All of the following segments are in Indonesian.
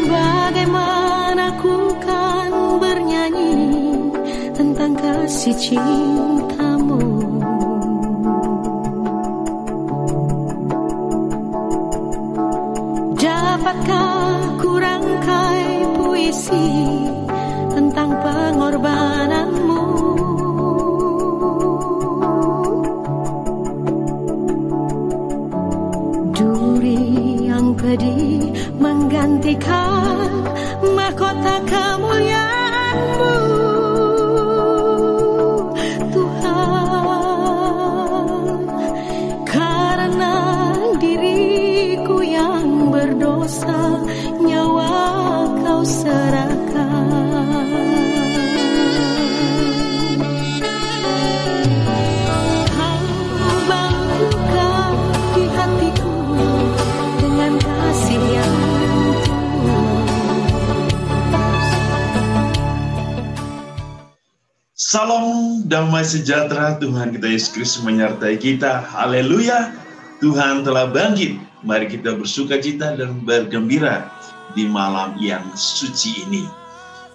Bagaimana ku kan bernyanyi tentang kasih cintamu. Dapatkah ku rangkai puisi tentang pengorbananmu? Duri yang pedih menggantikan mahkota kemuliaan-Mu, Tuhan. Karena diriku yang berdosa, nyawa Kau serahkan. Kau bangkitkan di hatiku dengan kasih yang Salam damai sejahtera Tuhan kita Yesus Kristus menyertai kita. Haleluya, Tuhan telah bangkit. Mari kita bersukacita dan bergembira di malam yang suci ini.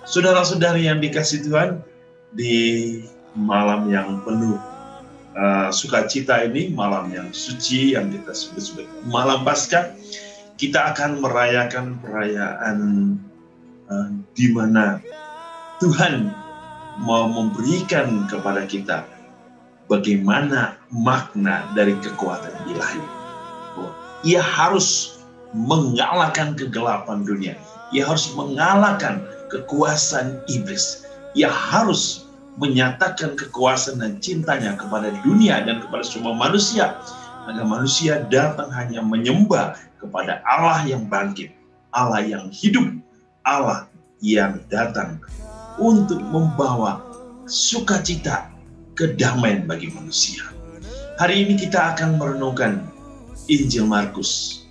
Saudara-saudari yang dikasihi Tuhan, di malam yang penuh sukacita ini, malam yang suci yang kita sebut sebagai malam Paskah, kita akan merayakan perayaan di mana Tuhan mau memberikan kepada kita bagaimana makna dari kekuatan ilahi. Ia harus mengalahkan kegelapan dunia. Ia harus mengalahkan kekuasaan iblis. Ia harus menyatakan kekuasaan dan cintanya kepada dunia dan kepada semua manusia. Agar manusia datang hanya menyembah kepada Allah yang bangkit, Allah yang hidup, Allah yang datang untuk membawa sukacita, kedamaian bagi manusia. Hari ini kita akan merenungkan Injil Markus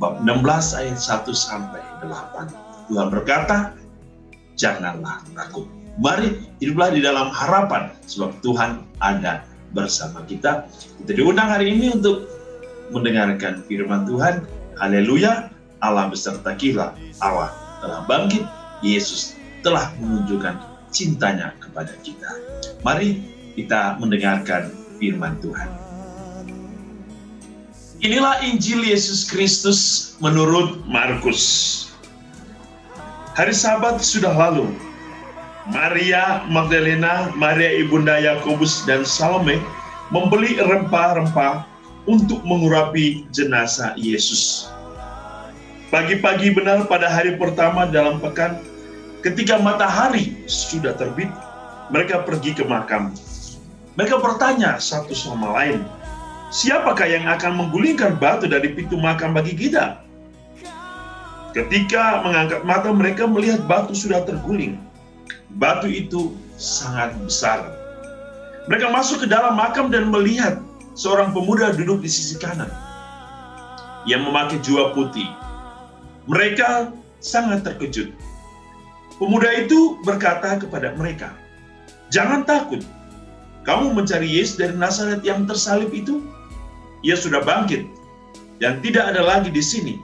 bab 16 ayat 1 sampai 8. Tuhan berkata, janganlah takut. Mari hiduplah di dalam harapan sebab Tuhan ada bersama kita. Kita diundang hari ini untuk mendengarkan firman Tuhan. Haleluya, Allah beserta kita. Allah telah bangkit, Yesus telah menunjukkan cintanya kepada kita. Mari kita mendengarkan firman Tuhan. Inilah Injil Yesus Kristus menurut Markus. Hari Sabat sudah lalu. Maria Magdalena, Maria ibunda Yakobus dan Salome membeli rempah-rempah untuk mengurapi jenazah Yesus. Pagi-pagi benar pada hari pertama dalam pekan, ketika matahari sudah terbit, mereka pergi ke makam. Mereka bertanya satu sama lain, siapakah yang akan menggulingkan batu dari pintu makam bagi kita? Ketika mengangkat mata, mereka melihat batu sudah terguling. Batu itu sangat besar. Mereka masuk ke dalam makam dan melihat seorang pemuda duduk di sisi kanan yang memakai jubah putih. Mereka sangat terkejut. Pemuda itu berkata kepada mereka, jangan takut. Kamu mencari Yesus dari Nazaret yang tersalib itu? Ia sudah bangkit dan tidak ada lagi di sini.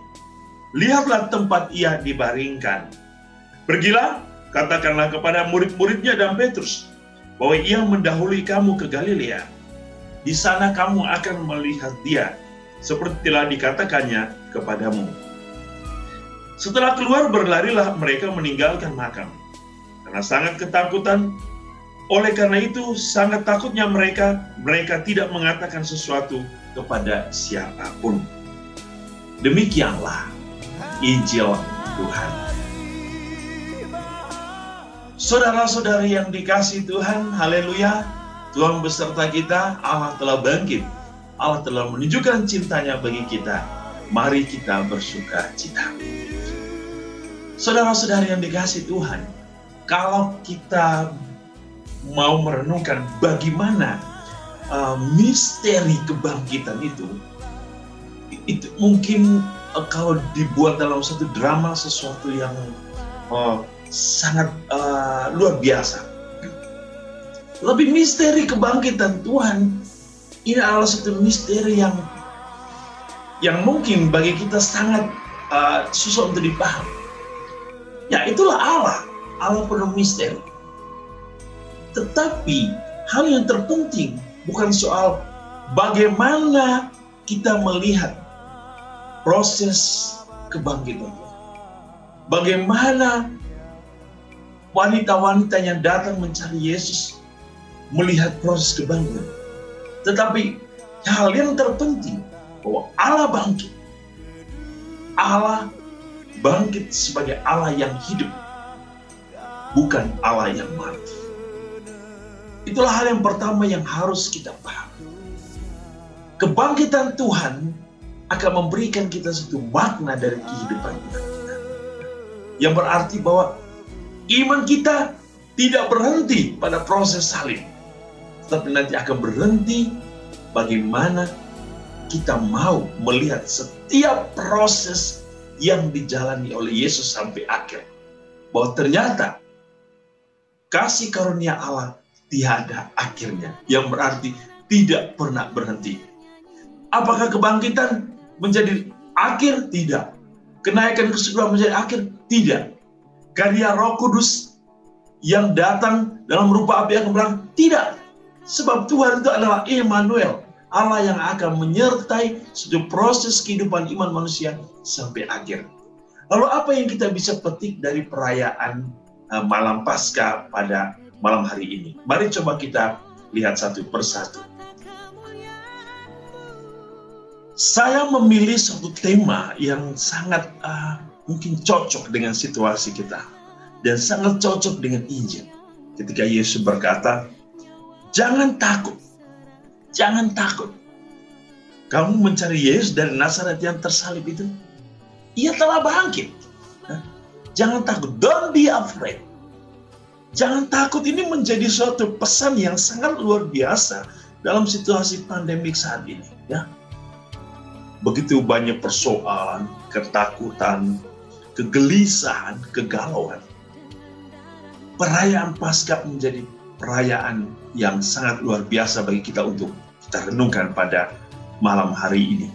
Lihatlah tempat ia dibaringkan. Pergilah, katakanlah kepada murid-muridnya dan Petrus bahwa ia mendahului kamu ke Galilea. Di sana kamu akan melihat dia, seperti telah dikatakannya kepadamu. Setelah keluar, berlarilah mereka meninggalkan makam, karena sangat ketakutan. Oleh karena itu, sangat takutnya mereka tidak mengatakan sesuatu kepada siapapun. Demikianlah Injil Tuhan. Saudara-saudari yang dikasihi Tuhan, haleluya, Tuhan beserta kita, Allah telah bangkit, Allah telah menunjukkan cintanya bagi kita. Mari kita bersukacita. Saudara-saudari yang dikasihi Tuhan, kalau kita mau merenungkan bagaimana misteri kebangkitan itu mungkin kalau dibuat dalam satu drama, sesuatu yang sangat luar biasa. Lebih misteri kebangkitan Tuhan, ini adalah satu misteri yang mungkin bagi kita sangat susah untuk dipahami. Ya, itulah Allah. Allah penuh misteri. Tetapi hal yang terpenting bukan soal bagaimana kita melihat proses kebangkitan. Bagaimana wanita-wanita yang datang mencari Yesus melihat proses kebangkitan. Tetapi hal yang terpenting bahwa Allah bangkit. Allah bangkit sebagai Allah yang hidup, bukan Allah yang mati. Itulah hal yang pertama yang harus kita pahami. Kebangkitan Tuhan akan memberikan kita satu makna dari kehidupan kita. Yang berarti bahwa iman kita tidak berhenti pada proses salib, tapi nanti akan berhenti bagaimana kita mau melihat setiap proses yang dijalani oleh Yesus sampai akhir. Bahwa ternyata kasih karunia Allah tiada akhirnya, yang berarti tidak pernah berhenti. Apakah kebangkitan menjadi akhir? Tidak. Kenaikan ke surga menjadi akhir? Tidak. Karya Roh Kudus yang datang dalam rupa api akan berlangsung? Tidak. Sebab Tuhan itu adalah Immanuel, Allah yang akan menyertai suatu proses kehidupan iman manusia sampai akhir. Lalu apa yang kita bisa petik dari perayaan malam Paskah pada malam hari ini? Mari coba kita lihat satu persatu. Saya memilih satu tema yang sangat mungkin cocok dengan situasi kita dan sangat cocok dengan Injil. Ketika Yesus berkata, "Jangan takut, jangan takut. Kamu mencari Yesus dari Nazaret yang tersalib itu. Ia telah bangkit. Jangan takut, don't be afraid." Jangan takut ini menjadi suatu pesan yang sangat luar biasa dalam situasi pandemik saat ini. Ya. Begitu banyak persoalan, ketakutan, kegelisahan, kegalauan. Perayaan Paskah menjadi perayaan yang sangat luar biasa bagi kita untuk kita renungkan pada malam hari ini.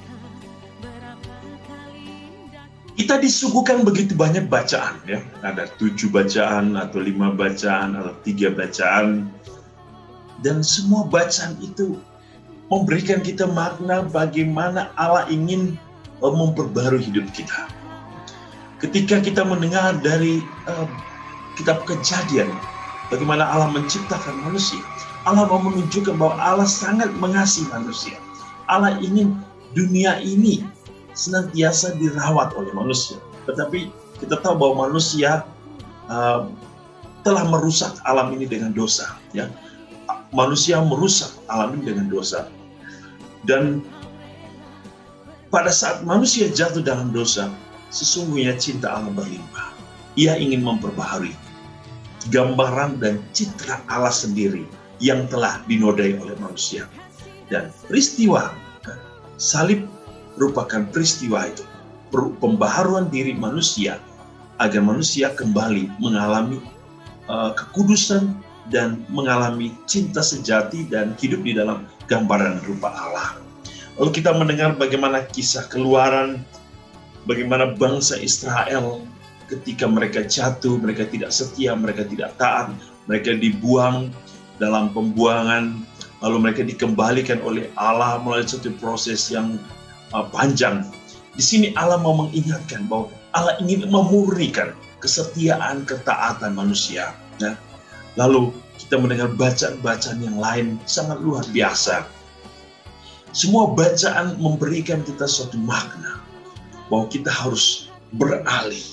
Kita disuguhkan begitu banyak bacaan, ya. Ada 7 bacaan, atau 5 bacaan, atau 3 bacaan. Dan semua bacaan itu memberikan kita makna bagaimana Allah ingin memperbarui hidup kita. Ketika kita mendengar dari kitab Kejadian, bagaimana Allah menciptakan manusia, Allah mau menunjukkan bahwa Allah sangat mengasihi manusia. Allah ingin dunia ini senantiasa dirawat oleh manusia. Tetapi kita tahu bahwa manusia telah merusak alam ini dengan dosa. Ya. Manusia merusak alam ini dengan dosa. Dan pada saat manusia jatuh dalam dosa, sesungguhnya cinta Allah berlimpah. Ia ingin memperbaharui gambaran dan citra Allah sendiri yang telah dinodai oleh manusia. Dan peristiwa salib merupakan peristiwa itu, pembaharuan diri manusia agar manusia kembali mengalami kekudusan dan mengalami cinta sejati dan hidup di dalam gambaran rupa Allah. Lalu kita mendengar bagaimana kisah Keluaran, bagaimana bangsa Israel ketika mereka jatuh, mereka tidak setia, mereka tidak taat, mereka dibuang dalam pembuangan, lalu mereka dikembalikan oleh Allah melalui satu proses yang panjang. Di sini Allah mau mengingatkan bahwa Allah ingin memurnikan kesetiaan, ketaatan manusia. Ya. Lalu kita mendengar bacaan-bacaan yang lain sangat luar biasa. Semua bacaan memberikan kita suatu makna bahwa kita harus beralih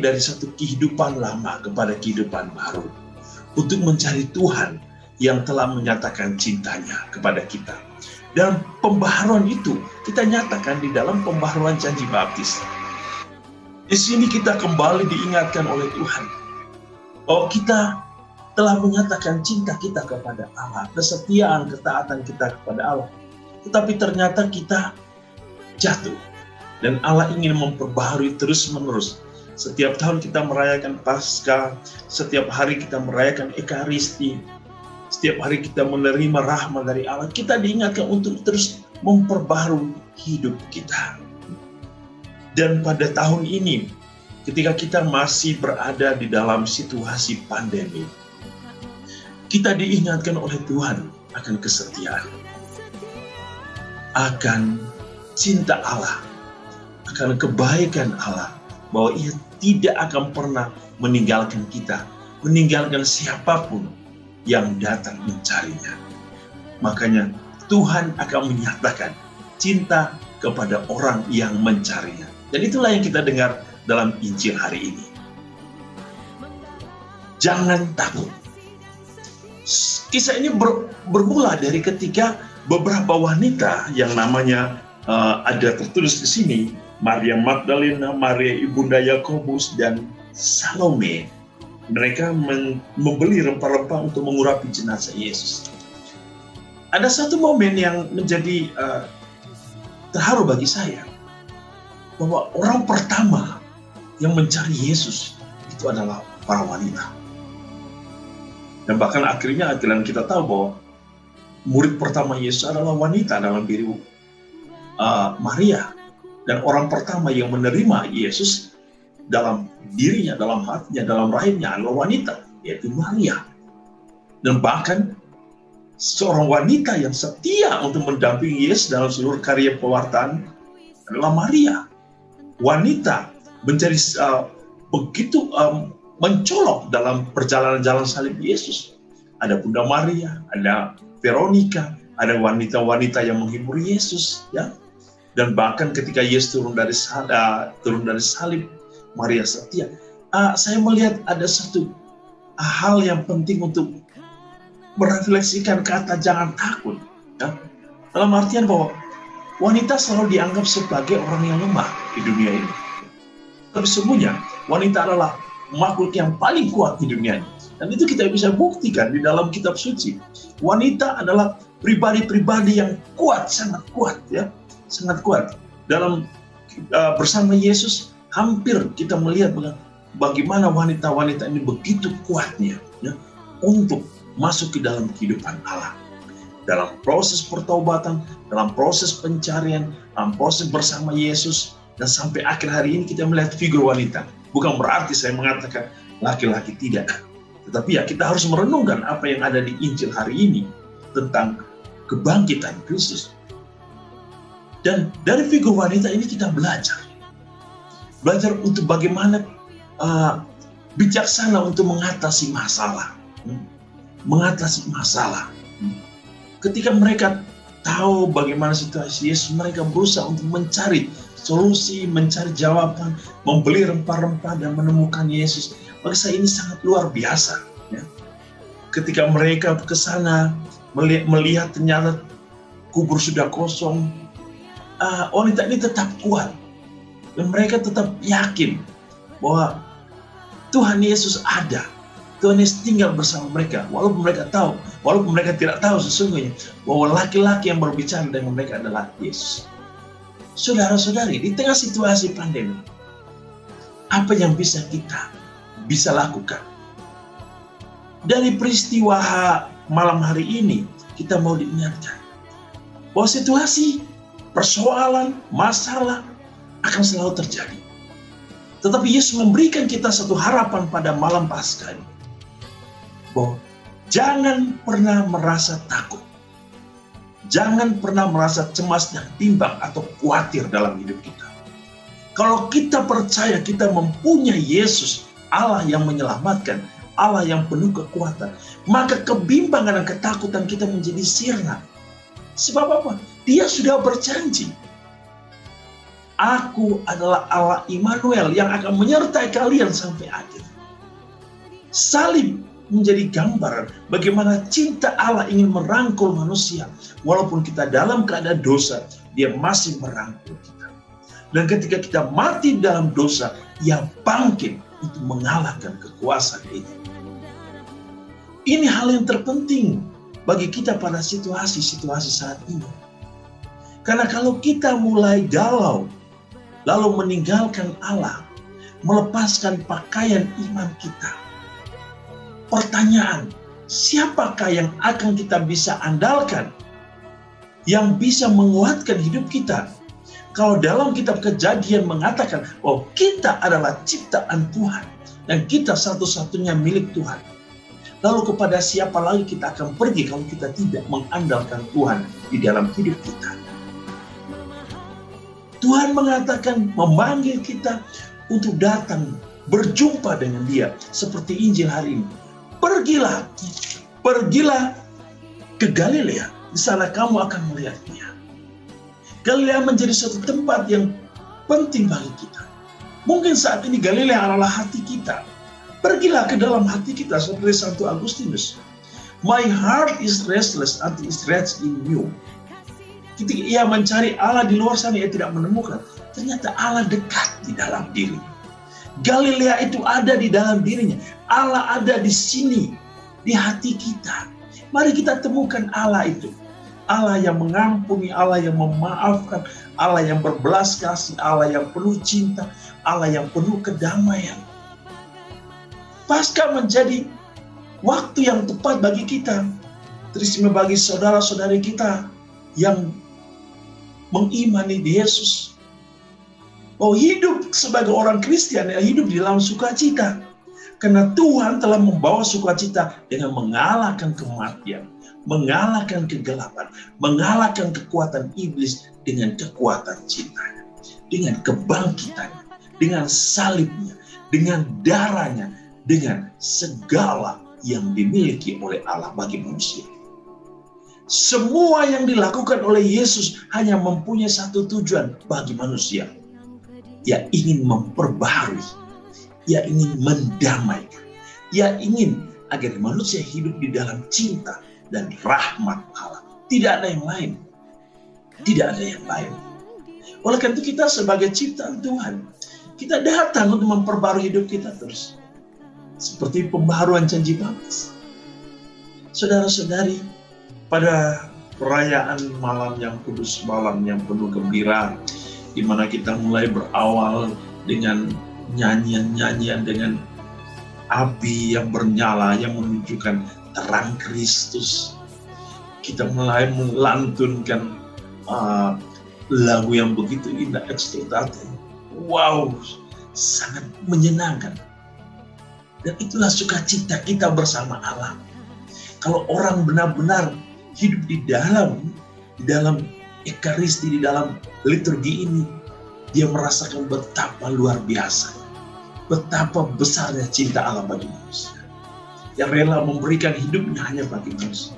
dari satu kehidupan lama kepada kehidupan baru untuk mencari Tuhan yang telah menyatakan cintanya kepada kita. Dan pembaharuan itu kita nyatakan di dalam pembaharuan janji baptis. Di sini kita kembali diingatkan oleh Tuhan bahwa kita telah menyatakan cinta kita kepada Allah, kesetiaan, ketaatan kita kepada Allah. Tetapi ternyata kita jatuh. Dan Allah ingin memperbaharui terus-menerus. Setiap tahun kita merayakan Paskah, setiap hari kita merayakan Ekaristi, setiap hari kita menerima rahmat dari Allah. Kita diingatkan untuk terus memperbaharui hidup kita. Dan pada tahun ini, ketika kita masih berada di dalam situasi pandemi, kita diingatkan oleh Tuhan akan kesetiaan, akan cinta Allah, akan kebaikan Allah, bahwa Ia tidak akan pernah meninggalkan kita, meninggalkan siapapun yang datang mencarinya. Makanya Tuhan akan menyatakan cinta kepada orang yang mencarinya. Dan itulah yang kita dengar dalam Injil hari ini. Jangan takut. Kisah ini bermula dari ketika beberapa wanita yang namanya ada tertulis di sini, Maria Magdalena, Maria ibunda Yakobus, dan Salome. Mereka membeli rempah-rempah untuk mengurapi jenazah Yesus. Ada satu momen yang menjadi terharu bagi saya, bahwa orang pertama yang mencari Yesus itu adalah para wanita. Dan bahkan akhirnya kita tahu bahwa murid pertama Yesus adalah wanita dalam diri Maria. Dan orang pertama yang menerima Yesus dalam dirinya, dalam hatinya, dalam rahimnya adalah wanita, yaitu Maria. Dan bahkan seorang wanita yang setia untuk mendampingi Yesus dalam seluruh karya pewartaan adalah Maria. Wanita menjadi begitu mencolok dalam perjalanan jalan salib Yesus. Ada Bunda Maria, ada Veronica, ada wanita-wanita yang menghibur Yesus, ya. Dan bahkan ketika Yesus turun dari salib, Maria setia. Saya melihat ada satu hal yang penting untuk merefleksikan kata jangan takut, ya. Dalam artian bahwa wanita selalu dianggap sebagai orang yang lemah di dunia ini. Tapi sesungguhnya wanita adalah makhluk yang paling kuat di dunia ini. Dan itu kita bisa buktikan di dalam kitab suci. Wanita adalah pribadi-pribadi yang kuat, sangat kuat, ya, sangat kuat. Dalam bersama Yesus hampir kita melihat bagaimana wanita-wanita ini begitu kuatnya, ya, untuk masuk ke dalam kehidupan Allah. Dalam proses pertobatan, dalam proses pencarian, dalam proses bersama Yesus, dan sampai akhir hari ini kita melihat figur wanita. Bukan berarti saya mengatakan laki-laki tidak. Tetapi ya kita harus merenungkan apa yang ada di Injil hari ini tentang kebangkitan Kristus. Dan dari figur wanita ini kita belajar untuk bagaimana bijaksana untuk mengatasi masalah. Ketika mereka tahu bagaimana situasi Yesus, mereka berusaha untuk mencari solusi, mencari jawaban, membeli rempah-rempah dan menemukan Yesus. Bagi saya ini sangat luar biasa, ya. Ketika mereka ke sana melihat ternyata kubur sudah kosong, wanita ini tetap kuat dan mereka tetap yakin bahwa Tuhan Yesus ada. Tuhan Yesus tinggal bersama mereka, walaupun mereka tidak tahu sesungguhnya bahwa laki-laki yang berbicara dengan mereka adalah Yesus. Saudara-saudari, di tengah situasi pandemi, apa yang kita bisa lakukan? Dari peristiwa malam hari ini, kita mau diingatkan bahwa situasi, persoalan, masalah akan selalu terjadi. Tetapi Yesus memberikan kita satu harapan pada malam Paskah ini, bahwa jangan pernah merasa takut. Jangan pernah merasa cemas dan bimbang atau khawatir dalam hidup kita. Kalau kita percaya kita mempunyai Yesus, Allah yang menyelamatkan, Allah yang penuh kekuatan, maka kebimbangan dan ketakutan kita menjadi sirna. Sebab apa? Dia sudah berjanji. Aku adalah Allah Immanuel yang akan menyertai kalian sampai akhir. Salib menjadi gambaran bagaimana cinta Allah ingin merangkul manusia. Walaupun kita dalam keadaan dosa, Dia masih merangkul kita. Dan ketika kita mati dalam dosa, Ia bangkit untuk mengalahkan kekuasaan itu. Ini hal yang terpenting bagi kita pada situasi-situasi saat ini. Karena kalau kita mulai galau, lalu meninggalkan Allah, melepaskan pakaian iman kita, pertanyaan, siapakah yang akan kita bisa andalkan, yang bisa menguatkan hidup kita, Kalau dalam kitab Kejadian mengatakan bahwa kita adalah ciptaan Tuhan dan kita satu-satunya milik Tuhan. Lalu kepada siapa lagi kita akan pergi kalau kita tidak mengandalkan Tuhan di dalam hidup kita? Tuhan mengatakan, memanggil kita untuk datang berjumpa dengan Dia. Seperti Injil hari ini. Pergilah ke Galilea. Di sana kamu akan melihat Dia. Galilea menjadi suatu tempat yang penting bagi kita. Mungkin saat ini Galilea adalah hati kita. Pergilah ke dalam hati kita seperti Santo Agustinus. My heart is restless until it rests in you. Ketika ia mencari Allah di luar sana, ia tidak menemukan. Ternyata Allah dekat di dalam dirinya. Galilea itu ada di dalam dirinya. Allah ada di sini, di hati kita. Mari kita temukan Allah itu. Allah yang mengampuni, Allah yang memaafkan, Allah yang berbelas kasih, Allah yang penuh cinta, Allah yang penuh kedamaian. Paskah menjadi waktu yang tepat bagi kita, terutama bagi saudara-saudari kita yang mengimani di Yesus. Oh, hidup sebagai orang Kristen, hidup di dalam sukacita. Karena Tuhan telah membawa sukacita dengan mengalahkan kematian, mengalahkan kegelapan, mengalahkan kekuatan iblis dengan kekuatan cintanya, dengan kebangkitannya, dengan salibnya, dengan darahnya, dengan segala yang dimiliki oleh Allah bagi manusia. Semua yang dilakukan oleh Yesus hanya mempunyai satu tujuan bagi manusia. Ia ingin memperbaharui, ia ingin mendamaikan, ia ingin agar manusia hidup di dalam cinta dan rahmat Allah. Tidak ada yang lain. Tidak ada yang lain. Oleh karena itu kita sebagai ciptaan Tuhan, kita datang untuk memperbarui hidup kita terus. Seperti pembaharuan janji baptis. Saudara-saudari, pada perayaan malam yang kudus, malam yang penuh gembira, di mana kita mulai berawal dengan nyanyian-nyanyian, dengan api yang bernyala yang menunjukkan terang Kristus. Kita mulai melantunkan lagu yang begitu indah, Exsultate. Wow, sangat menyenangkan. Dan itulah sukacita kita bersama Allah. Kalau orang benar-benar hidup di dalam Ekaristi, di dalam liturgi ini, dia merasakan betapa luar biasa, betapa besarnya cinta Allah bagi manusia, yang rela memberikan hidupnya hanya bagi manusia.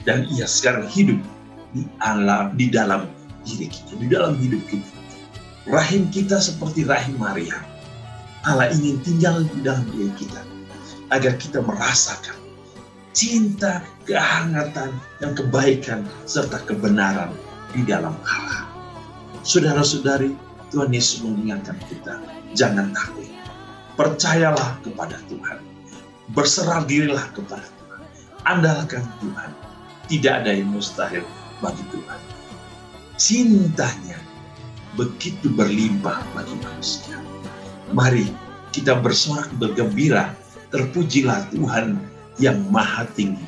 Dan ia sekarang hidup di dalam diri kita, di dalam hidup kita. Rahim kita seperti rahim Maria. Allah ingin tinggal di dalam diri kita, agar kita merasakan cinta, kehangatan, dan kebaikan, serta kebenaran di dalam Allah. Saudara-saudari, Tuhan Yesus mengingatkan kita, jangan takut. Percayalah kepada Tuhan. Berserah dirilah kepada Tuhan. Andalkan Tuhan. Tidak ada yang mustahil bagi Tuhan. Cintanya begitu berlimpah bagi manusia. Mari kita bersorak bergembira, terpujilah Tuhan yang maha tinggi,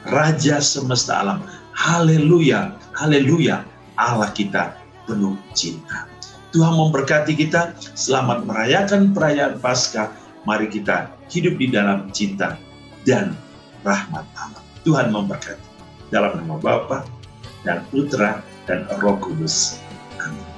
Raja semesta alam. Haleluya, haleluya, Allah kita penuh cinta. Tuhan memberkati kita. Selamat merayakan perayaan Paskah. Mari kita hidup di dalam cinta dan rahmat Allah. Tuhan memberkati. Dalam nama Bapa dan Putra dan Roh Kudus. Amin.